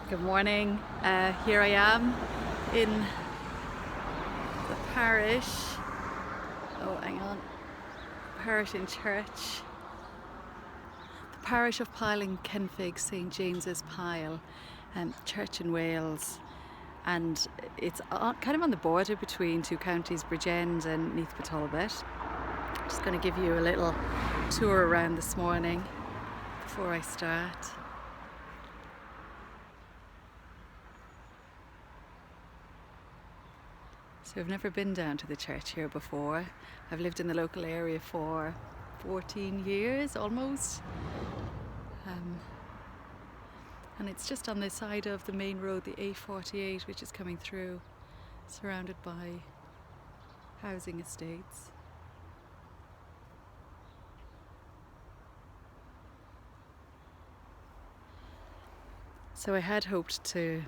Good morning. Here I am in the parish. Oh, hang on. Parish in church. The parish of Pyle in Kenfig, St James's Pyle, church in Wales. And it's kind of on the border between two counties, Bridgend and Neath Patolbit. I'm just going to give you a little tour around this morning before I start. So I've never been down to the church here before. I've lived in the local area for 14 years almost. And it's just on the side of the main road, the A48, which is coming through, surrounded by housing estates. So I had hoped to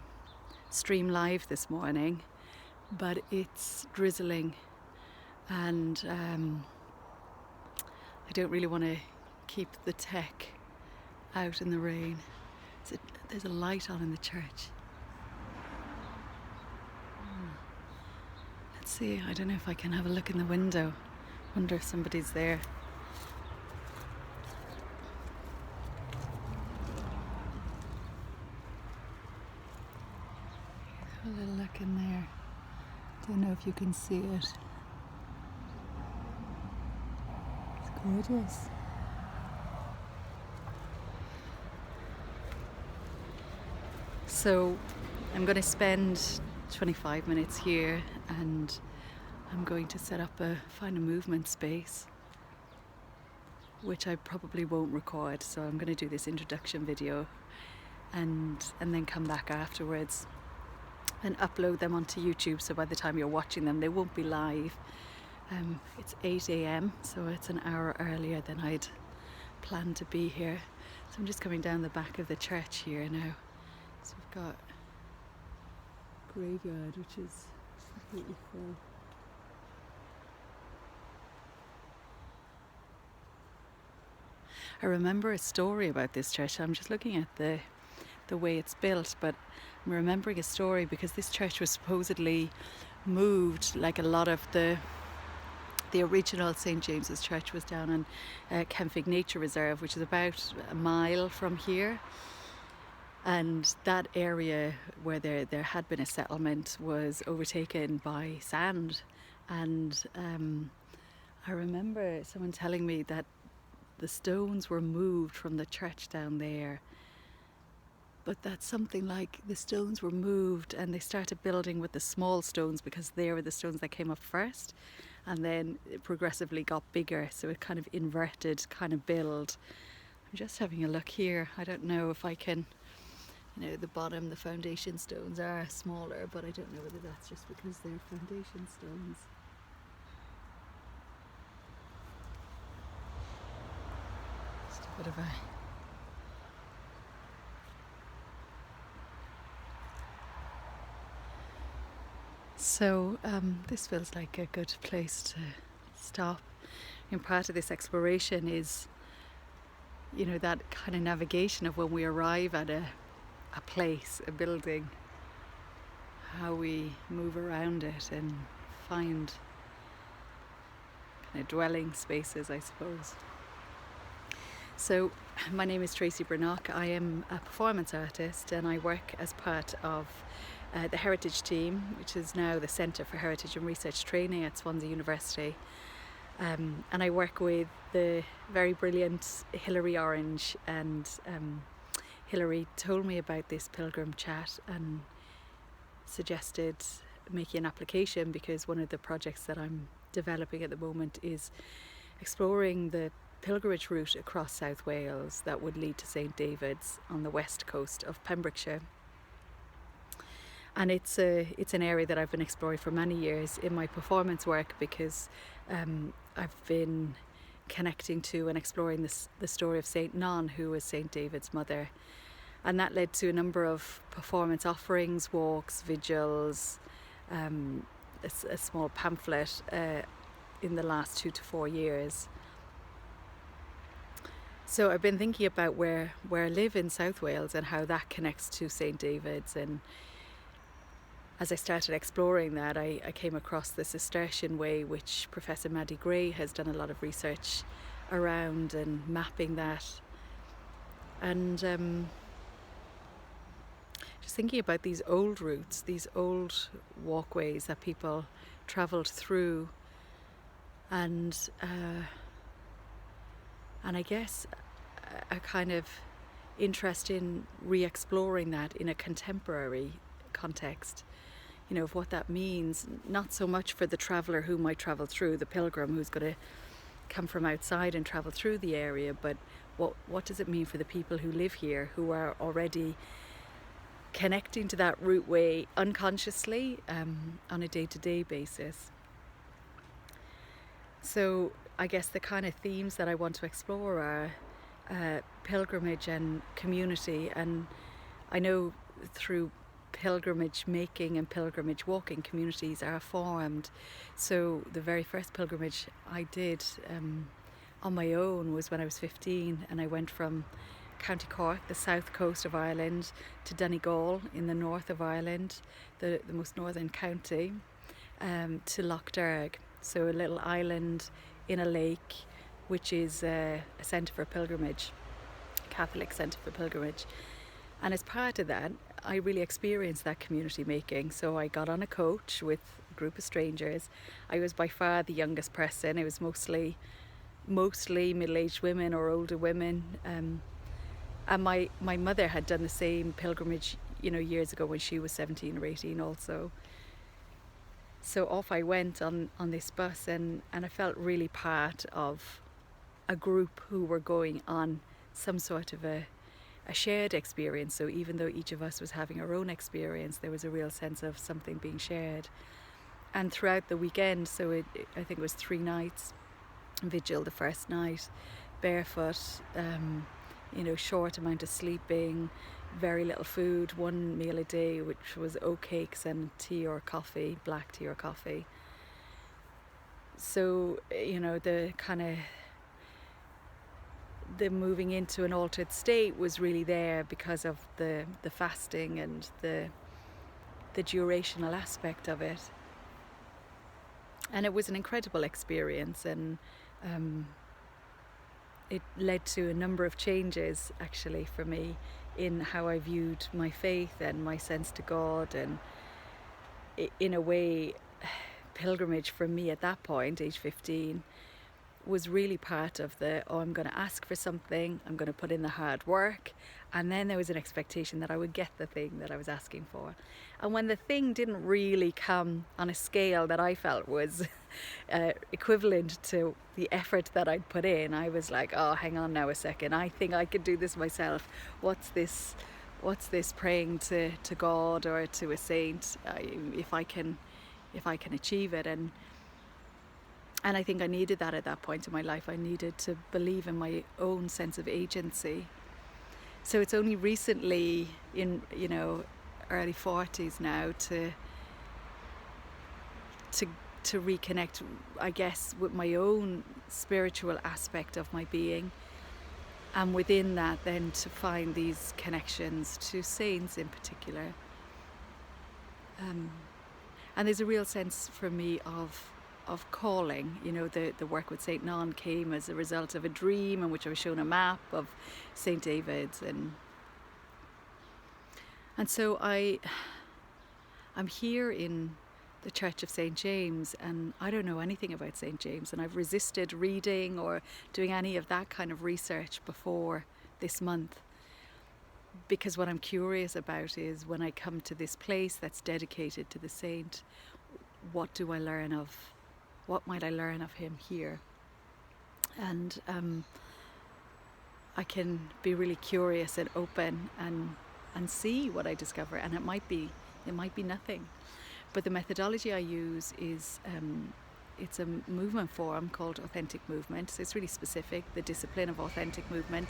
stream live this morning, but it's drizzling and I don't really want to keep the tech out in the rain. There's a light on in the church. Let's see, I don't know if I can have a look in the window. Wonder if somebody's there. Have a little look in there. Don't know if you can see it. It's gorgeous. So I'm going to spend 25 minutes here and I'm going to set up find a movement space, which I probably won't record. So I'm going to do this introduction video and then come back afterwards and upload them onto YouTube, so by the time you're watching them they won't be live. It's 8 a.m, so it's an hour earlier than I'd planned to be here. So I'm just coming down the back of the church here now. So we've got graveyard, which is completely full. I remember a story about this church. I'm just looking at the way it's built, but I'm remembering a story because this church was supposedly moved, like a lot of the original St James's Church was down in Kenfig Nature Reserve, which is about a mile from here. And that area where there had been a settlement was overtaken by sand. And I remember someone telling me that the stones were moved from the church down there. But that's something like the stones were moved and they started building with the small stones because they were the stones that came up first. And then it progressively got bigger. So it kind of inverted kind of build. I'm just having a look here. I don't know if I can, the bottom, the foundation stones are smaller, but I don't know whether that's just because they're foundation stones. Just a bit of a... So this feels like a good place to stop. And part of this exploration is, that kind of navigation of when we arrive at a place, a building, how we move around it and find kind of dwelling spaces, I suppose. So my name is Tracy Branach. I am a performance artist and I work as part of the Heritage team, which is now the Centre for Heritage and Research Training at Swansea University. And I work with the very brilliant Hilary Orange, and Hilary told me about this Pilgrim CHAT and suggested making an application because one of the projects that I'm developing at the moment is exploring the pilgrimage route across South Wales that would lead to St David's on the west coast of Pembrokeshire. And it's an area that I've been exploring for many years in my performance work because I've been connecting to and exploring the story of Saint Non, who was Saint David's mother. And that led to a number of performance offerings, walks, vigils, a small pamphlet in the last 2 to 4 years. So I've been thinking about where I live in South Wales and how that connects to St. David's. And as I started exploring that, I came across the Cistercian Way, which Professor Maddie Gray has done a lot of research around and mapping that. And just thinking about these old routes, these old walkways that people travelled through, and I guess a kind of interest in re-exploring that in a contemporary context, of what that means, not so much for the traveller who might travel through, the pilgrim who's going to come from outside and travel through the area, but what does it mean for the people who live here, who are already connecting to that route way unconsciously on a day-to-day basis. So I guess the kind of themes that I want to explore are pilgrimage and community. And I know through pilgrimage making and pilgrimage walking, communities are formed. So the very first pilgrimage I did on my own was when I was 15, and I went from County Cork, the south coast of Ireland, to Donegal in the north of Ireland, the most northern county, to Lough Derg, so a little island in a lake, which is a centre for pilgrimage, Catholic centre for pilgrimage. And as part of that, I really experienced that community making. So I got on a coach with a group of strangers. I was by far the youngest person. It was mostly middle-aged women or older women. And my mother had done the same pilgrimage, years ago when she was 17 or 18 also. So off I went on this bus, and I felt really part of a group who were going on some sort of a shared experience. So even though each of us was having our own experience, there was a real sense of something being shared. And throughout the weekend, so I think it was 3 nights, vigil the first night, barefoot, short amount of sleeping, very little food, 1 meal a day, which was oatcakes and tea or coffee, black tea or coffee. So, the kind of the moving into an altered state was really there because of the fasting and the durational aspect of it. And it was an incredible experience, and it led to a number of changes actually for me in how I viewed my faith and my sense to God. And in a way, pilgrimage for me at that point, age 15, was really part of I'm going to ask for something, I'm going to put in the hard work, and then there was an expectation that I would get the thing that I was asking for. And when the thing didn't really come on a scale that I felt was equivalent to the effort that I'd put in, I was like, oh, hang on now a second, I think I could do this myself. What's this praying to God or to a saint, if I can achieve it? And I think I needed that at that point in my life. I needed to believe in my own sense of agency. So it's only recently, in early 40s now, to reconnect, I guess, with my own spiritual aspect of my being, and within that then to find these connections to saints in particular. And there's a real sense for me of calling. The work with St. Non came as a result of a dream in which I was shown a map of St. David's, and so I'm here in the Church of St. James, and I don't know anything about St. James, and I've resisted reading or doing any of that kind of research before this month, because what I'm curious about is, when I come to this place that's dedicated to the saint, what do I learn of? What might I learn of him here? And I can be really curious and open and see what I discover, and it might be nothing. But the methodology I use is it's a movement form called authentic movement. So it's really specific, the discipline of authentic movement.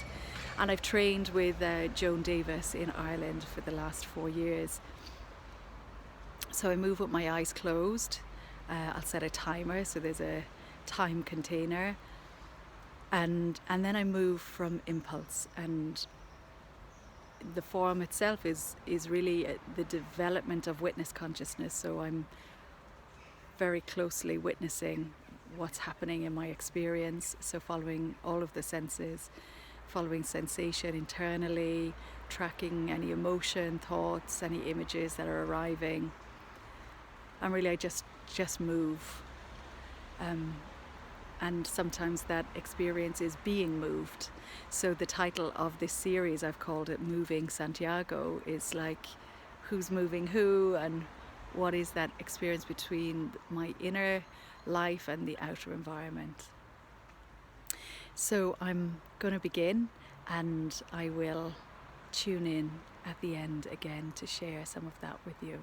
And I've trained with Joan Davis in Ireland for the last 4 years. So I move with my eyes closed. I'll set a timer, so there's a time container. and then I move from impulse, and the form itself is really the development of witness consciousness. So I'm very closely witnessing what's happening in my experience, so following all of the senses, following sensation internally, tracking any emotion, thoughts, any images that are arriving, and really I just move. And sometimes that experience is being moved. So the title of this series, I've called it Moving Santiago, is like who's moving who, and what is that experience between my inner life and the outer environment. So I'm going to begin, and I will tune in at the end again to share some of that with you.